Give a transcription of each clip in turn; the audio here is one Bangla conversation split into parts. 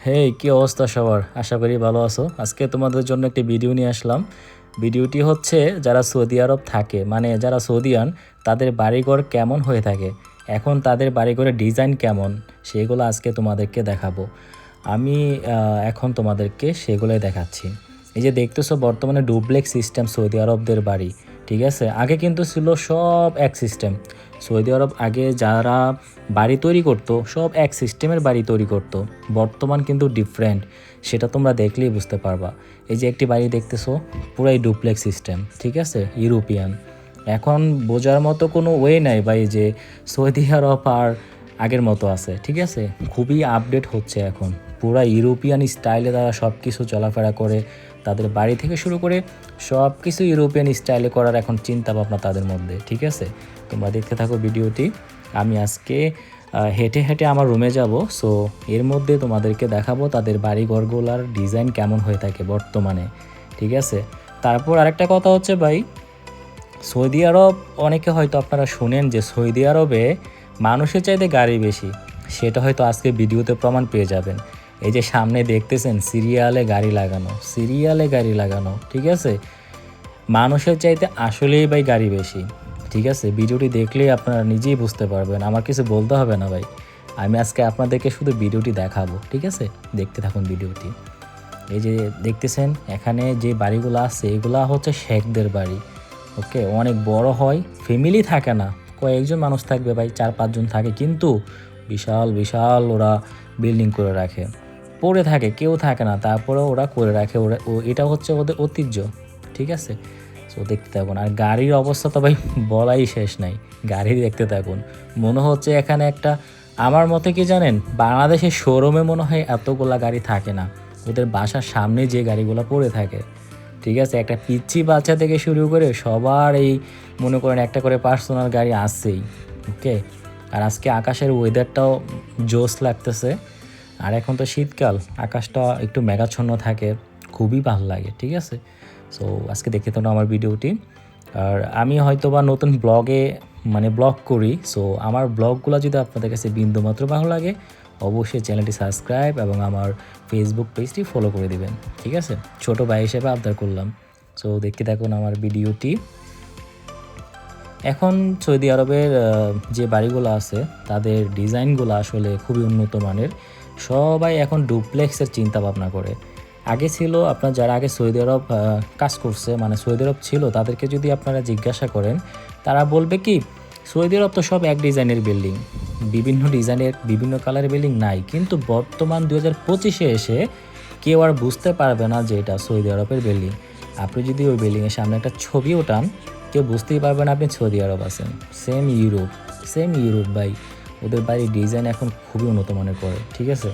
হেই, কি অবস্থা সবার? আশা করি ভালো আছো। আজকে তোমাদের জন্য একটি ভিডিও নিয়ে আসলাম। ভিডিওটি হচ্ছে যারা সৌদি আরব থাকে, মানে যারা সৌদিয়ান, তাদের বাড়িঘর কেমন হয়ে থাকে, এখন তাদের বাড়িঘরের ডিজাইন কেমন, সেগুলো আজকে তোমাদেরকে দেখাবো। আমি এখন তোমাদেরকে সেগুলোই দেখাচ্ছি। এই যে দেখতেছো, বর্তমানে ডুপ্লেক্স সিস্টেম সৌদি আরবদের বাড়ি, ঠিক আছে? আগে কিন্তু ছিল সব এক সিস্টেম। সৌদি আরব আগে যারা বাড়ি তৈরি করতো সব এক সিস্টেমের বাড়ি তৈরি করতো। বর্তমান কিন্তু ডিফারেন্ট, সেটা তোমরা দেখলেই বুঝতে পারবা। এই যে একটি বাড়ি দেখতেছো, পুরাই ডুপ্লেক্স সিস্টেম, ঠিক আছে, ইউরোপিয়ান। এখন বোঝার মতো কোনো ওয়ে নাই ভাই যে সৌদি আরব আর আগের মতো আছে, ঠিক আছে? খুবই আপডেট হচ্ছে এখন, পুরা ইউরোপিয়ান স্টাইলে তারা সব কিছু চলাফেরা করে। তাদের বাড়ি থেকে শুরু করে সব কিছু ইউরোপিয়ান স্টাইলে করার এখন চিন্তা ভাবনা তাদের মধ্যে, ঠিক আছে? তোমরা দেখতে থাকো ভিডিওটি। আমি আজকে হেঁটে হেঁটে আমার রুমে যাব। সো এর মধ্যে তোমাদেরকে দেখাবো তাদের বাড়িঘরগুলোর ডিজাইন কেমন হয়ে থাকে বর্তমানে, ঠিক আছে? তারপর আরেকটা কথা হচ্ছে ভাই, সৌদি আরব, অনেকে হয়তো আপনারা শুনেন যে সৌদি আরবে মানুষের চাইতে গাড়ি বেশি। সেটা হয়তো আজকে ভিডিওতে প্রমাণ পেয়ে যাবেন। এই যে সামনে দেখতেছেন সিরিয়ালে গাড়ি লাগানো, সিরিয়ালে গাড়ি লাগানো, ঠিক আছে? মানুষের চাইতে আসলেই ভাই গাড়ি বেশি, ঠিক আছে? ভিডিওটি দেখলেই আপনারা নিজেই বুঝতে পারবেন, আমার কিছু বলতে হবে না ভাই। আমি আজকে আপনাদেরকে শুধু ভিডিওটি দেখাবো, ঠিক আছে? দেখতে থাকুন ভিডিওটি। এই যে দেখতেছেন এখানে যে বাড়িগুলো আছে, এগুলা হচ্ছে শেখদের বাড়ি। ওকে, অনেক বড় হয়, ফ্যামিলি থাকে না, কয়েকজন মানুষ থাকবে ভাই, 4-5 জন থাকে, কিন্তু বিশাল বিশাল ওরা বিল্ডিং করে রাখে। পড়ে থাকে, কেউ থাকে না, তারপরেও ওরা করে রাখে। এটা হচ্ছে ওদের ঐতিহ্য, ঠিক আছে? সো দেখতে থাকুন। আর গাড়ির অবস্থা তো ভাই বলাই শেষ নাই। গাড়ি দেখতে থাকুন, মনে হচ্ছে এখানে একটা, আমার মতে কি জানেন, বাংলাদেশের শোরুমে মনে হয় এতগুলা গাড়ি থাকে না, ওদের বাসার সামনে যে গাড়িগুলো পড়ে থাকে, ঠিক আছে? একটা পিচ্চি বাচ্চা থেকে শুরু করে সবার এই মনে করেন একটা করে পার্সোনাল গাড়ি আসছেই। ওকে, আর আজকে আকাশের ওয়েদারটাও জোস লাগতেছে। আর এখন তো শীতকাল, আকাশটা একটু মেঘাচ্ছন্ন থাকে, খুবই ভালো লাগে, ঠিক আছে? সো আজকে দেখতে তো আমার ভিডিওটি। আর আমি হয়তো বা নতুন ব্লগে মানে ব্লগ করি। সো আমার ব্লগগুলো যদি আপনাদের কাছে বিন্দুমাত্র ভালো লাগে, অবশ্যই চ্যানেলটি সাবস্ক্রাইব এবং আমার ফেসবুক পেজটি ফলো করে দিবেন, ঠিক আছে? ছোট ভাই হিসেবে আবদার করলাম। সো দেখতে থাকুন আমার ভিডিওটি। এখন সৌদি আরবের যে বাড়িগুলো আছে, তাদের ডিজাইনগুলো আসলে খুবই উন্নত মানের। সবাই এখন ডুপ্লেক্সের চিন্তা ভাবনা করে। আগে ছিল, আপনার যারা আগে সৌদি আরব কাজ করছে, মানে সৌদি আরব ছিল, তাদেরকে যদি আপনারা জিজ্ঞাসা করেন, তারা বলবে কি, সৌদি আরব তো সব এক ডিজাইনের বিল্ডিং, বিভিন্ন ডিজাইনের বিভিন্ন কালারের বিল্ডিং নাই। কিন্তু বর্তমান 2025-এ এসে কেউ আর বুঝতে পারবে না যে এটা সৌদি আরবের বিল্ডিং। আপনি যদি ওই বিল্ডিংয়ের সামনে একটা ছবি ওঠান, কেউ বুঝতেই পারবে না আপনি সৌদি আরব আছেন। সেম ইউরোপ, সেম ইউরোপ ভাই। ওদের বাড়ির ডিজাইন এখন খুবই উন্নত মানের করে, ঠিক আছে?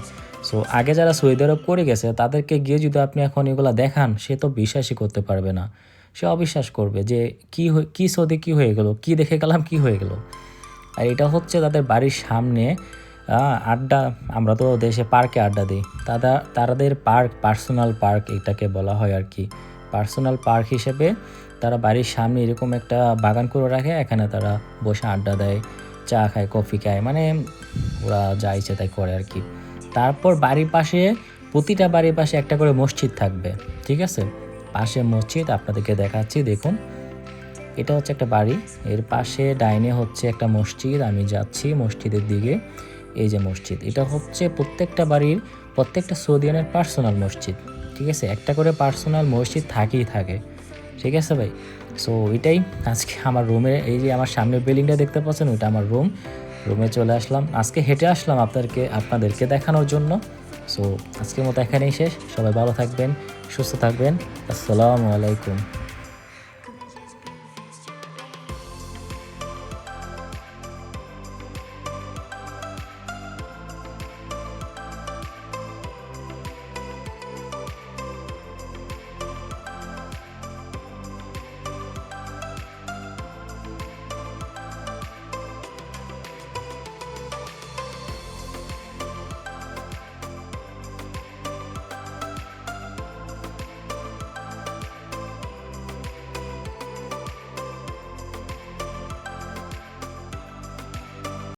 সো আগে যারা সৌদি আরব করে গেছে, তাদেরকে গিয়ে যদি আপনি এখন এগুলো দেখান, সে তো বিশ্বাসই করতে পারবে না। সে অবিশ্বাস করবে যে কি সৌদি কী হয়ে গেল, কি দেখে গেলাম, কি হয়ে গেল। আর এটা হচ্ছে তাদের বাড়ির সামনে আড্ডা। আমরা তো দেশে পার্কে আড্ডা দিই, তাদের পার্ক, পার্সোনাল পার্ক এটাকে বলা হয় আর কি। পার্সোনাল পার্ক হিসেবে তারা বাড়ির সামনে এরকম একটা বাগান করে রাখে, এখানে তারা বসে আড্ডা দেয়, চা খায়, কফি খায়, মানে ওরা যা ইচ্ছে তাই করে আর কি। তারপর বাড়ির পাশে, প্রতিটা বাড়ির পাশে একটা করে মসজিদ থাকবে, ঠিক আছে? পাশে মসজিদ আপনাদেরকে দেখাচ্ছি, দেখুন। এটা হচ্ছে একটা বাড়ি, এর পাশে ডাইনে হচ্ছে একটা মসজিদ। আমি যাচ্ছি মসজিদের দিকে। এই যে মসজিদ, এটা হচ্ছে প্রত্যেকটা বাড়ির, প্রত্যেকটা সৌদিয়ানের পার্সোনাল মসজিদ, ঠিক আছে? একটা করে পার্সোনাল মসজিদ থাকেই থাকে, ঠিক আছে ভাই? সো এটাই আজকে আমার রুমে, এই যে আমার সামনের বিল্ডিংটা দেখতে পাচ্ছেন, ওইটা আমার রুম। রুমে চলে আসলাম, আজকে হেঁটে আসলাম আপনাদেরকে দেখানোর জন্য। সো আজকের মতো এখানেই শেষ। সবাই ভালো থাকবেন, সুস্থ থাকবেন। আসসালামু আলাইকুম।